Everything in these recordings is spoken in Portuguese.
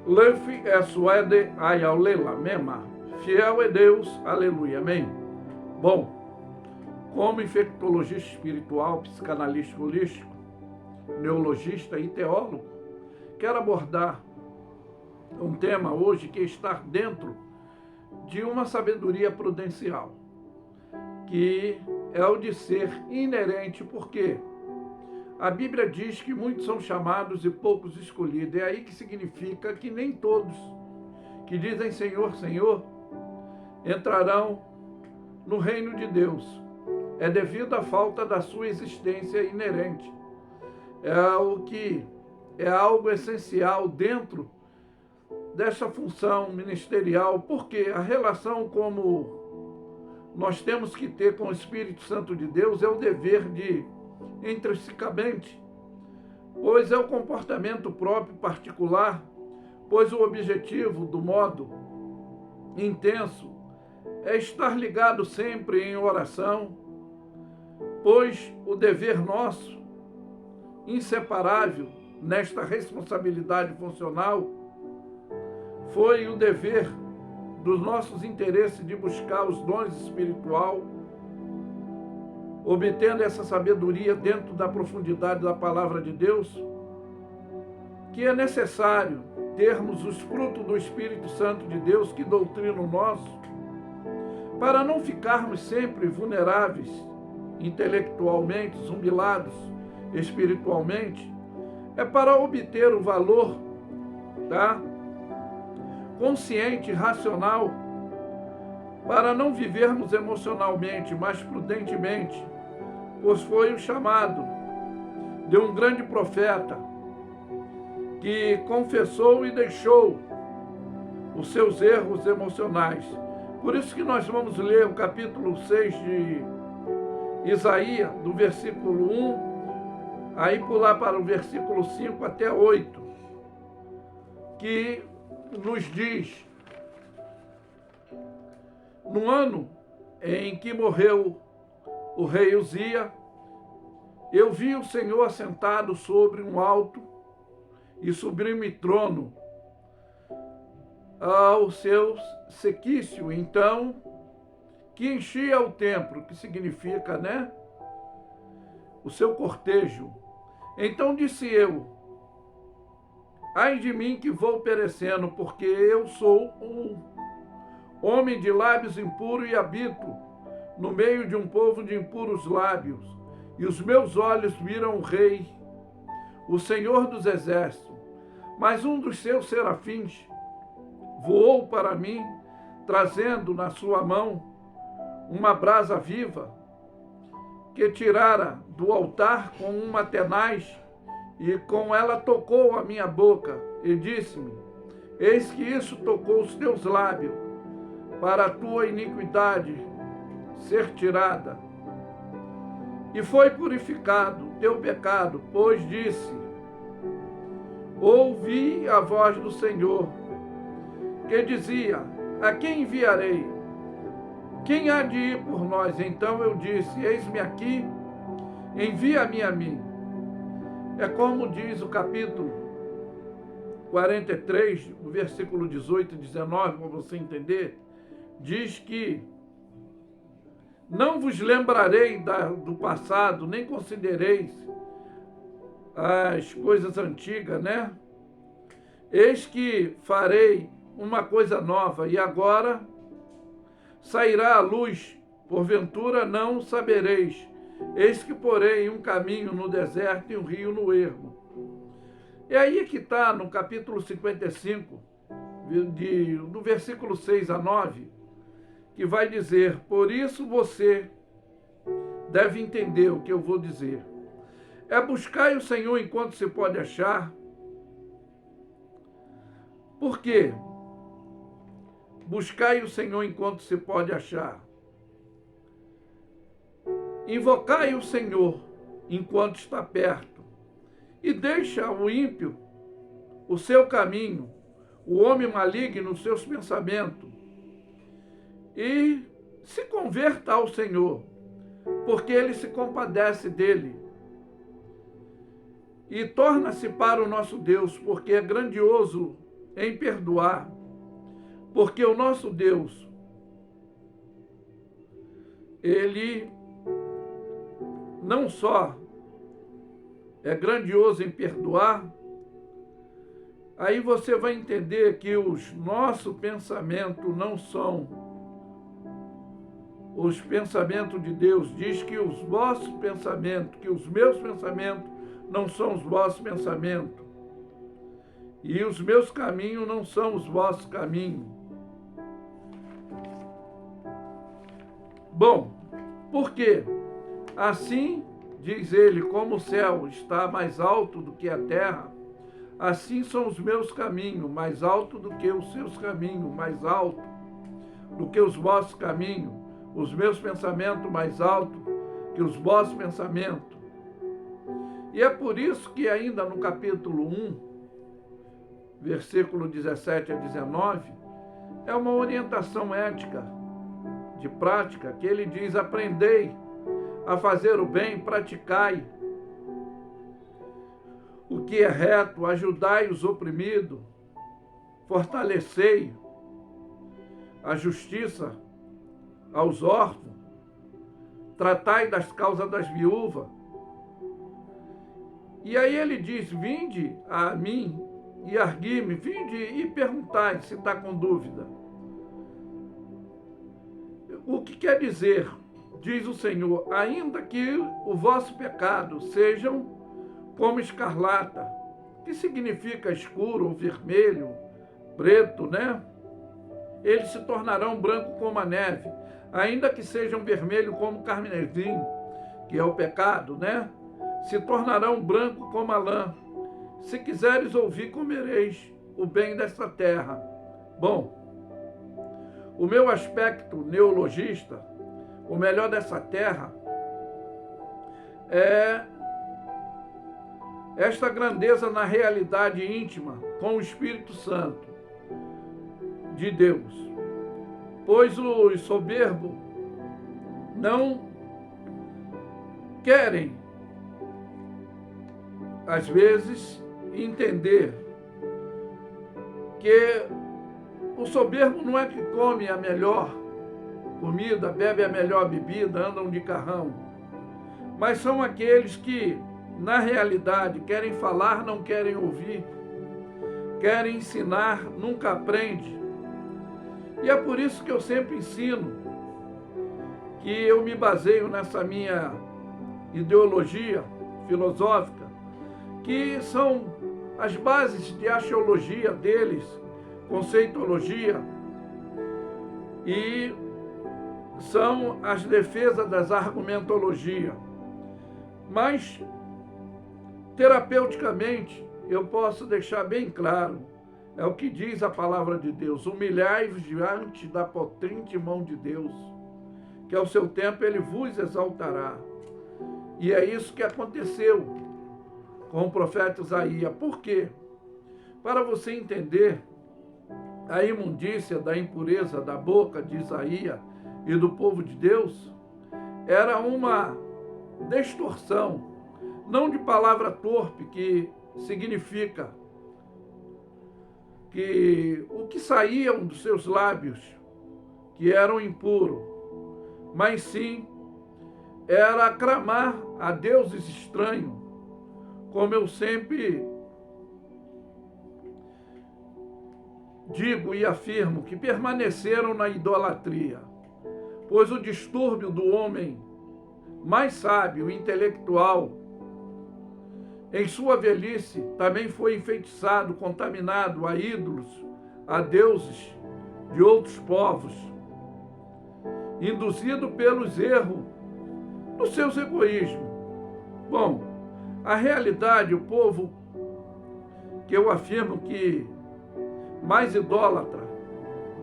Lefi suede ayaulela mema. Fiel é Deus, aleluia, amém. Bom, como infectologista espiritual, psicanalista holístico, neurologista e teólogo, quero abordar um tema hoje que é estar dentro de uma sabedoria prudencial, que é o de ser inerente, porque a Bíblia diz que muitos são chamados e poucos escolhidos. É aí que significa que nem todos que dizem Senhor, Senhor, entrarão no reino de Deus. É devido à falta da sua existência inerente. É algo essencial dentro dessa função ministerial, porque a relação como nós temos que ter com o Espírito Santo de Deus é o dever de intrinsecamente, pois é o comportamento próprio particular, pois o objetivo do modo intenso é estar ligado sempre em oração, pois o dever nosso, inseparável nesta responsabilidade funcional, foi o dever dos nossos interesses de buscar os dons espiritual, obtendo essa sabedoria dentro da profundidade da palavra de Deus, que é necessário termos os frutos do Espírito Santo de Deus, que doutrina o nosso, para não ficarmos sempre vulneráveis intelectualmente, zumbilados espiritualmente, é para obter o valor, consciente, racional, para não vivermos emocionalmente, mas prudentemente, pois foi o chamado de um grande profeta que confessou e deixou os seus erros emocionais. Por isso que nós vamos ler o capítulo 6 de Isaías, do versículo 1, aí pular para o versículo 5 até 8, que nos diz: no ano em que morreu o rei Uzia, eu vi o Senhor assentado sobre um alto e sublime trono ao seu sequício, então, que enchia o templo, que significa, o seu cortejo. Então disse eu: ai de mim que vou perecendo, porque eu sou um homem de lábios impuros e habito no meio de um povo de impuros lábios, e os meus olhos viram o Rei, o Senhor dos Exércitos. Mas um dos seus serafins voou para mim, trazendo na sua mão uma brasa viva, que tirara do altar com uma tenaz, e com ela tocou a minha boca, e disse-me: eis que isso tocou os teus lábios, para a tua iniquidade ser tirada, e foi purificado o teu pecado, pois disse: ouvi a voz do Senhor, que dizia: a quem enviarei? Quem há de ir por nós? Então eu disse: eis-me aqui, envia-me a mim. É como diz o capítulo 43, o versículo 18 e 19, para você entender, diz que não vos lembrarei do passado, nem considereis as coisas antigas, Eis que farei uma coisa nova, e agora sairá a luz, porventura não sabereis. Eis que porei um caminho no deserto e um rio no ermo. E aí que está no capítulo 55, do versículo 6 a 9, que vai dizer: por isso você deve entender o que eu vou dizer. É buscar o Senhor enquanto se pode achar. Por quê? Buscai o Senhor enquanto se pode achar. Invocai o Senhor enquanto está perto. E deixa o ímpio o seu caminho, o homem maligno os seus pensamentos. E se converta ao Senhor, porque Ele se compadece dele. E torna-se para o nosso Deus, porque é grandioso em perdoar, porque o nosso Deus, Ele não só é grandioso em perdoar, aí você vai entender que os nossos pensamentos não são os pensamentos de Deus. Diz que os vossos pensamentos, que os meus pensamentos não são os vossos pensamentos, e os meus caminhos não são os vossos caminhos. Bom, por quê? Assim, diz ele, como o céu está mais alto do que a terra, assim são os meus caminhos, mais alto do que os seus caminhos, mais alto do que os vossos caminhos, os meus pensamentos mais alto que os vossos pensamentos. E é por isso que ainda no capítulo 1, versículo 17 a 19, é uma orientação ética, de prática, que ele diz: aprendei a fazer o bem, praticai o que é reto, ajudai os oprimidos, fortalecei a justiça aos órfãos, tratai das causas das viúvas. E aí ele diz: vinde a mim e argui-me, vinde e perguntai se está com dúvida. O que quer dizer? Diz o Senhor: ainda que o vosso pecado sejam como escarlata, que significa escuro ou vermelho, preto, né? Eles se tornarão branco como a neve, ainda que sejam vermelho como carmesim, que é o pecado, né? Se tornarão branco como a lã. Se quiseres ouvir, comereis o bem desta terra. Bom, o meu aspecto neologista, o melhor dessa terra, é esta grandeza na realidade íntima com o Espírito Santo de Deus. Pois os soberbos não querem, às vezes, entender que o soberbo não é que come a melhor comida, bebe a melhor bebida, andam de carrão, mas são aqueles que, na realidade, querem falar, não querem ouvir, querem ensinar, nunca aprende. E é por isso que eu sempre ensino, que eu me baseio nessa minha ideologia filosófica, que são as bases de axiologia deles, conceitologia, e são as defesas das argumentologia. Mas, terapeuticamente, eu posso deixar bem claro, é o que diz a palavra de Deus: humilhai-vos diante da potente mão de Deus, que ao seu tempo ele vos exaltará. E é isso que aconteceu com o profeta Isaías. Por quê? Para você entender a imundícia da impureza da boca de Isaías e do povo de Deus, era uma distorção, não de palavra torpe, que significa que o que saíam dos seus lábios, que eram impuros, mas sim era clamar a deuses estranhos, como eu sempre digo e afirmo, que permaneceram na idolatria, pois o distúrbio do homem mais sábio e intelectual, em sua velhice, também foi enfeitiçado, contaminado a ídolos, a deuses de outros povos, induzido pelos erros dos seus egoísmos. Bom, a realidade, o povo que eu afirmo que mais idólatra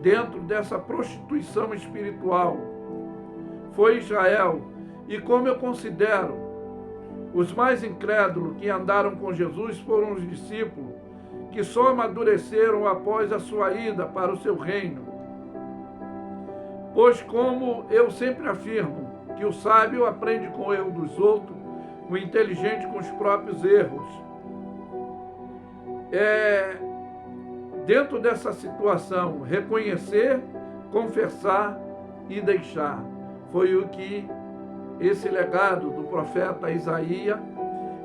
dentro dessa prostituição espiritual foi Israel. E como eu considero, os mais incrédulos que andaram com Jesus foram os discípulos, que só amadureceram após a sua ida para o seu reino. Pois, como eu sempre afirmo, que o sábio aprende com o erro dos outros, o inteligente com os próprios erros. dentro dessa situação, reconhecer, confessar e deixar. Foi o que esse legado do profeta Isaías,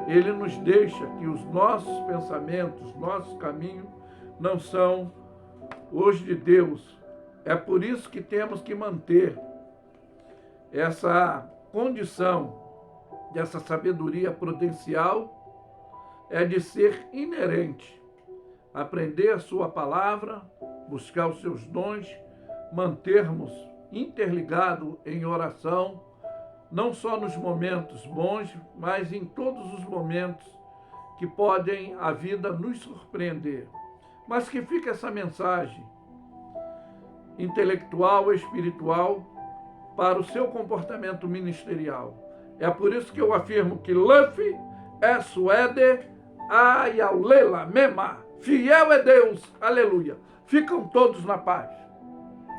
ele nos deixa que os nossos pensamentos, nossos caminhos não são os de Deus. É por isso que temos que manter essa condição dessa sabedoria prudencial, é de ser inerente. Aprender a sua palavra, buscar os seus dons, mantermos interligado em oração, não só nos momentos bons, mas em todos os momentos que podem a vida nos surpreender. Mas que fique essa mensagem intelectual, espiritual, para o seu comportamento ministerial. É por isso que eu afirmo que Luffy é suede, ayaulela, mema, fiel é Deus, aleluia. Ficam todos na paz.